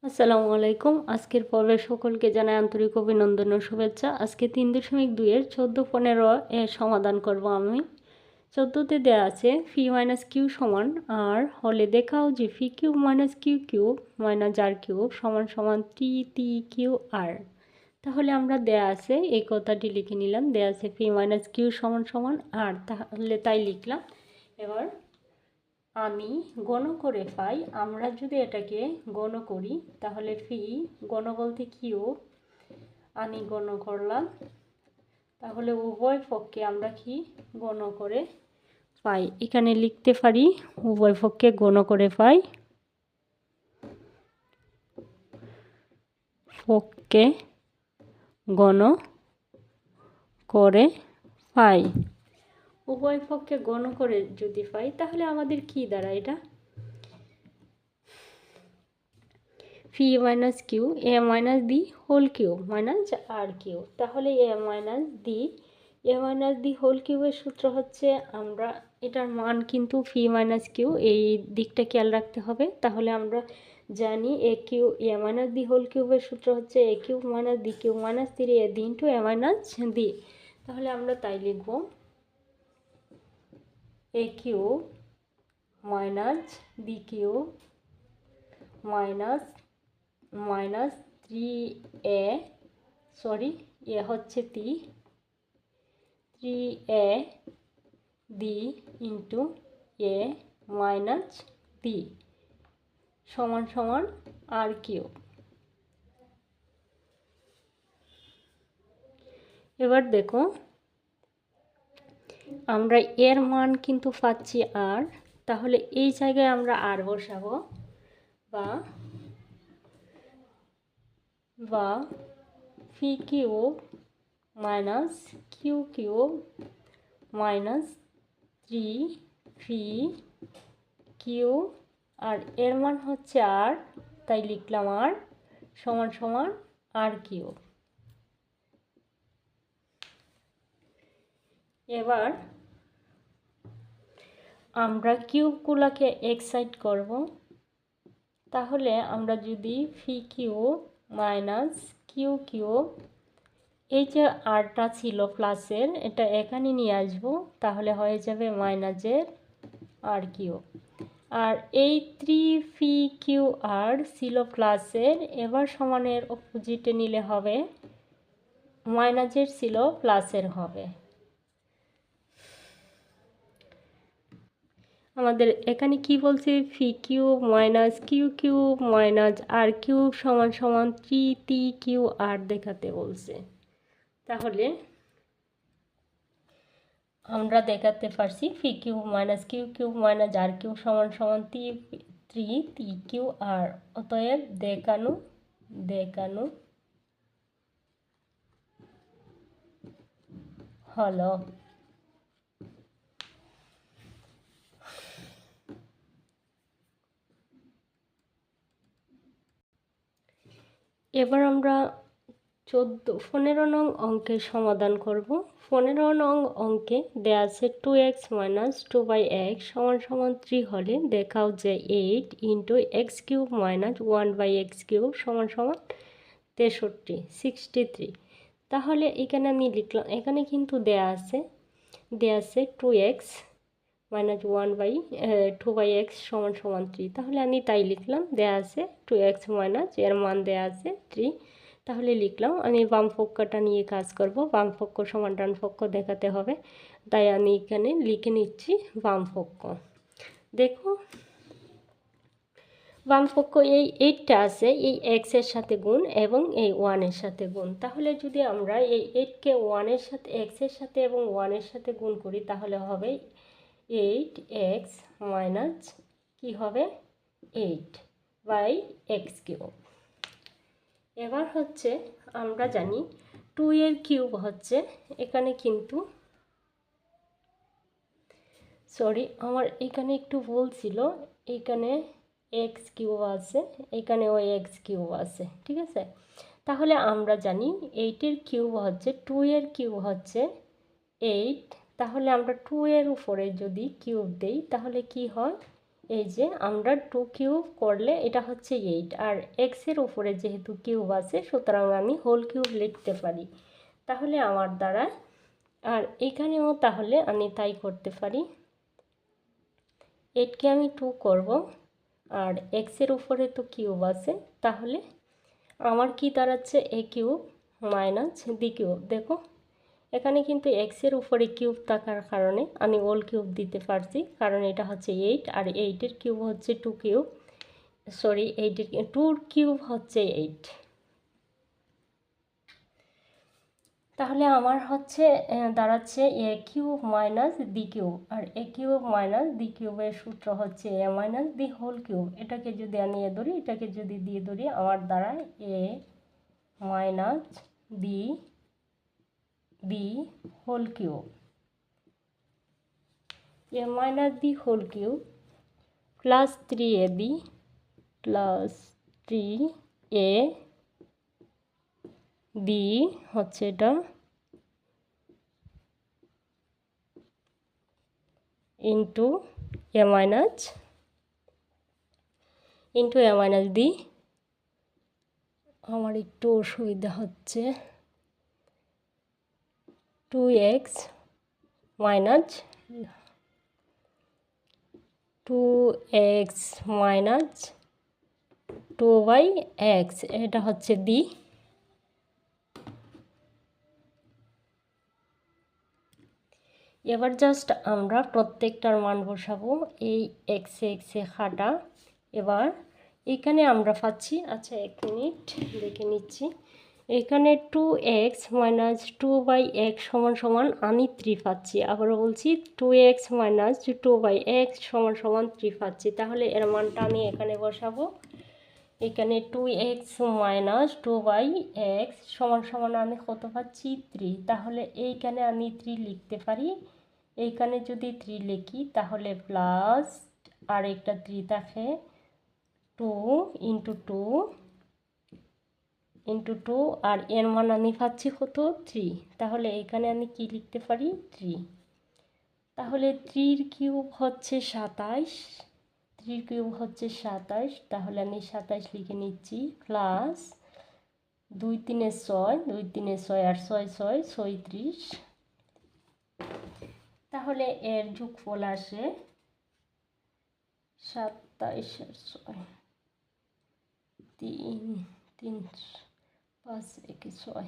আসসালামু আলাইকুম। আজকের পর্বে সকলকে জানাই আন্তরিক অভিনন্দন ও শুভেচ্ছা। আজকে 3.2 এর 14-15 এর সমাধান করব আমি। 14তে দেওয়া আছে ফি মাইনাস কিউ সমান আর হলে দেখাও যে p cube minus q cube minus r cube সমান সমান টি কিউ আর। তাহলে আমরা দেয়া আছে এই কথাটি লিখে নিলাম, দেয়া আছে ফি মাইনাস কিউ সমান সমান আর, তাহলে তাই লিখলাম। এবার আমি গণ করে পাই, আমরা যদি এটাকে গণ করি তাহলে ফি গণ বলতে কিউ, আমি গণ করলাম, তাহলে উভয় পক্ষে আমরা কি গণ করে পাই। এখানে লিখতে পারি উভয় পক্ষে গণ করে পাই, পক্ষে গণ করে পাই। উভয় পক্ষে গণ করে যদি পাই তাহলে আমাদের কি দাঁড়ায়, এটা ফি মাইনাস কিউ এ minus the whole cube minus r cube. তাহলে এ মাইনাস দি হোল কিউবের সূত্র হচ্ছে, আমরা এটার মান কিন্তু ফি মাইনাস কিউ, এই দিকটা খেয়াল রাখতে হবে। তাহলে আমরা জানি এ মাইনাস দি হোল কিউবের সূত্র হচ্ছে এ cube minus the cube minus 3 the into a minus দি। তাহলে আমরা তাই লিখব এ কিউব মাইনাস দি কিউব মাইনাস 3a, এ হচ্ছে 3a the into a minus দি সমান সমান আর কিউব। এবার দেখো আমরা এর মান কিন্তু পাচ্ছি আর, তাহলে এই জায়গায় আমরা আর বসাবো, বা p cube minus q cube minus 3 p q, আর এর মান হচ্ছে আর, তাই লিখলাম আর সমান সমান আর কিউব। এবার আমরা কিউবগুলোকে এক্সাইট করব, তাহলে আমরা যদি ফি কিউব মাইনাস কিউ কিউব, এই যে আরটা ছিল প্লাসের, এটা এখানে নিয়ে আসবো, তাহলে হয়ে যাবে মাইনাসের আর কিউব। আর এই 3 ফি কিউ আর ছিল প্লাসের, এবার সমানের অপোজিটে নিলে হবে মাইনাসের ছিল প্লাসের হবে। আমাদের এখানে কি বলছে, p cube minus q cube minus r cube সমান সমান টি কিউ আর দেখাতে বলছে। তাহলে আমরা দেখাতে পারছি p cube minus q cube minus r cube সমান সমান টি কিউ আর। অতএব দেখানো হলো। এবার আমরা 15 নং অঙ্কের সমাধান করব। 15 নং অঙ্কে দেওয়া আছে 2x মাইনাস 2/x সমান সমান 3 হলে দেখাও যে 8 into x cube minus 1/x cube সমান সমান 63। তাহলে এখানে আমি লিখলাম, এখানে কিন্তু দেওয়া আছে 2x মাইনাস 2/x সমান সমান 3। তাহলে আমি তাই লিখলাম, দেওয়া আছে 2x মাইনাস এর মান দেওয়া আছে 3, তাহলে লিখলাম। আমি বাম পক্ষটা নিয়ে কাজ করব, বাম পক্ষ সমান ডান পক্ষ দেখাতে হবে, তাই আমি এখানে লিখে নিচ্ছি বাম পক্ষ। দেখো বাম পক্ষ এই 8টা আছে, এই এক্সের সাথে গুণ এবং এই 1-এর সাথে গুণ। তাহলে যদি আমরা এই 8কে 1-এর সাথে, এক্সের সাথে এবং 1-এর সাথে গুণ করি তাহলে হবে 8x মাইনাস কী হবে 8/x কিউব। এবার হচ্ছে আমরা জানি 2 এর কিউব হচ্ছে, এখানে কিন্তু আমার এখানে একটু ভুল ছিল, এখানে এক্স কিউব আছে, এখানেও এক্স কিউব আছে, ঠিক আছে। তাহলে আমরা জানি 8-এর কিউব হচ্ছে 2 এর কিউব হচ্ছে 8, তাহলে আমরা 2 এর উপরে যদি কিউব দেই তাহলে কি হয় এই যে আমরা 2 কিউব করলে এটা হচ্ছে 8, আর এক্সের উপরে যেহেতু কিউব আছে সুতরাং আমি হোল কিউব লিখতে পারি। তাহলে আমার দ্বারা আর এখানেও তাহলে আমি তাই করতে পারি। 8কে আমি 2 করব, আর এক্সের উপরে তো কিউব আছে, তাহলে আমার কি দাঁড়াচ্ছে a cube minus b cube. দেখো এখানে কিন্তু এক্সের উপরে কিউব থাকার কারণে আমি হোল কিউব দিতে পারছি, কারণ এটা হচ্ছে 8 আর 8-এর কিউব হচ্ছে 2 কিউব, সরি 8-এর 2 কিউব হচ্ছে 8। তাহলে আমার হচ্ছে দাঁড়াচ্ছে a cube minus b cube, R A cube minus B কিউবের সূত্র হচ্ছে এ মাইনাস বি হোল কিউব। এটাকে যদি আমি এ ধরি, এটাকে যদি দিয়ে ধরি, আমার দাঁড়ায় a minus b b whole cube. A minus b whole cube plus 3ab plus 3ab হচ্ছে এটা ইন্টু এ মাইনাস বি। আমার একটু অসুবিধা হচ্ছে, 2x মাইনাস 2/x, এটা হচ্ছে বি। এবার জাস্ট আমরা প্রত্যেকটার মান বসাবো, এই এক্সে কাটা। এবার এখানে আমরা পাচ্ছি, আচ্ছা 1 মিনিট দেখে নিচ্ছি, এখানে 2x মাইনাস 2/x সমান সমান আমি 3 পাচ্ছি। আবারও বলছি 2x মাইনাস 2/x সমান সমান 3 পাচ্ছি। তাহলে এর মানটা আমি এখানে বসাবো। এখানে 2x মাইনাস 2/x সমান সমান আমি কত পাচ্ছি 3। তাহলে এইখানে আমি 3 লিখতে পারি। এইখানে যদি 3 লিখি তাহলে প্লাস আর একটা 3 থাকে, 2 ইন্টু 2 আর এর মান আমি পাচ্ছি কত 3। তাহলে এখানে আমি কি লিখতে পারি 3। তাহলে 3 কিউব হচ্ছে 27, 3 কিউব হচ্ছে 27। তাহলে আমি 27 লিখে নিচ্ছি, প্লাস 2 3 6, 2 3 6 আর 6 6 36। তাহলে এর যোগফল আসে 27 আর 6, 3 3 5 1 6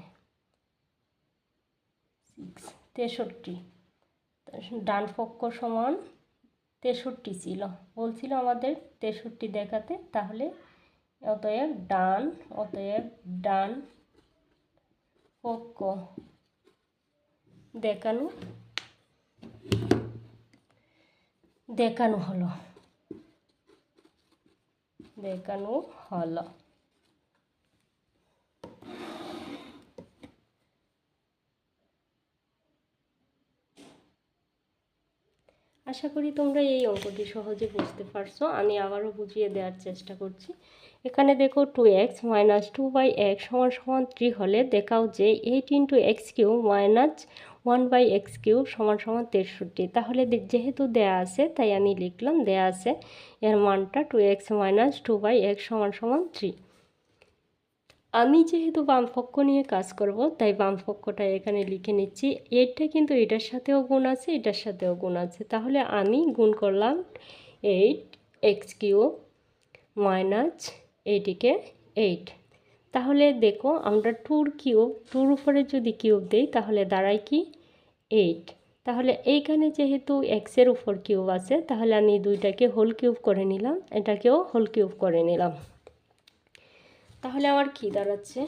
63। ডান পক্ষ সমান 63 ছিল, বলছিল আমাদের 63 দেখাতে। তাহলে অতএব ডান পক্ষ দেখানো হলো। আশা করি তোমরা এই অঙ্কটি সহজে বুঝতে পারছো। আমি আবারও বুঝিয়ে দেওয়ার চেষ্টা করছি। এখানে দেখো 2x মাইনাস 2/x সমান সমান 3 হলে দেখাও যে 8 into x cube minus 1/x cube সমান সমান 63। তাহলে যেহেতু দেয়া আছে তাই আমি লিখলাম দেয়া আছে এর মানটা 2x মাইনাস 2/x সমান সমান 3। আমি যেহেতু বামপক্ষ নিয়ে কাজ করব তাই বামপক্ষটা এখানে লিখে নিচ্ছি। এইটা কিন্তু এটার সাথেও গুণ আছে, এটার সাথেও গুণ আছে। তাহলে আমি গুণ করলাম 8x কিউব মাইনাস এইটিকে 8। তাহলে দেখো আমরা 2র উপরে যদি কিউব দেই তাহলে দাঁড়ায় কি 8। তাহলে এইখানে যেহেতু এক্সের উপর কিউব আছে তাহলে আমি দুইটাকে হোল কিউব করে নিলাম, এটাকেও হোল কিউব করে নিলাম। তাহলে আমার কি দাঁড়াচ্ছে,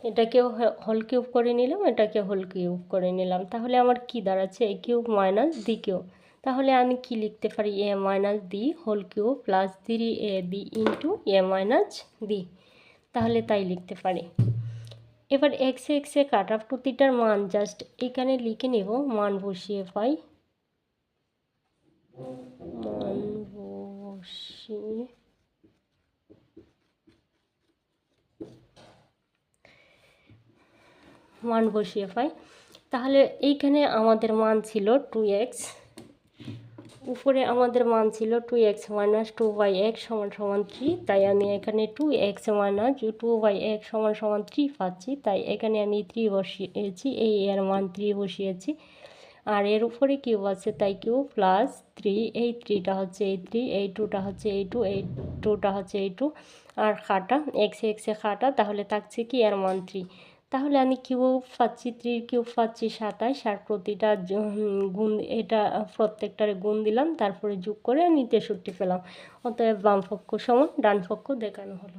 এটাকেও হোল কিউব করে নিলাম, এটাকে হোল কিউব করে নিলাম। তাহলে আমার কি দাঁড়াচ্ছে a cube minus b cube. তাহলে আমি কি লিখতে পারি a minus b whole cube plus 3ab into a minus b. তাহলে তাই লিখতে পারি। এবার এক্সে কাটা প্রতিটার মান জাস্ট এখানে লিখে নেব, মান বসিয়ে পাই, মান বসিয়ে পাই। তাহলে এইখানে আমাদের মান ছিল 2x উপরে আমাদের মান ছিল 2x মাইনাস 2/x সমান সমান 3, তাই আমি এখানে 2x মাইনাস 2/x সমান সমান 3 পাচ্ছি, তাই এখানে আমি 3 বসিয়েছি, এই এর মান 3 বসিয়েছি। আর এর উপরে কিউব আছে তাই কিউব প্লাস 3, এই 3টা হচ্ছে এই 3, এই 2টা হচ্ছে এই 2, এই 2টা হচ্ছে এই 2, আর খাটা এক্সে এক্সে খাটা, তাহলে থাকছে কি এর মান 3। তাহলে আমি কিউব পাচ্ছি 3 কিউব পাচ্ছি 27, আর প্রতিটা গুণ এটা প্রত্যেকটারে গুণ দিলাম, তারপরে যোগ করে আমি 63 পেলাম। অতএব বাম পক্ষ সমান ডান পক্ষ দেখানো হলো।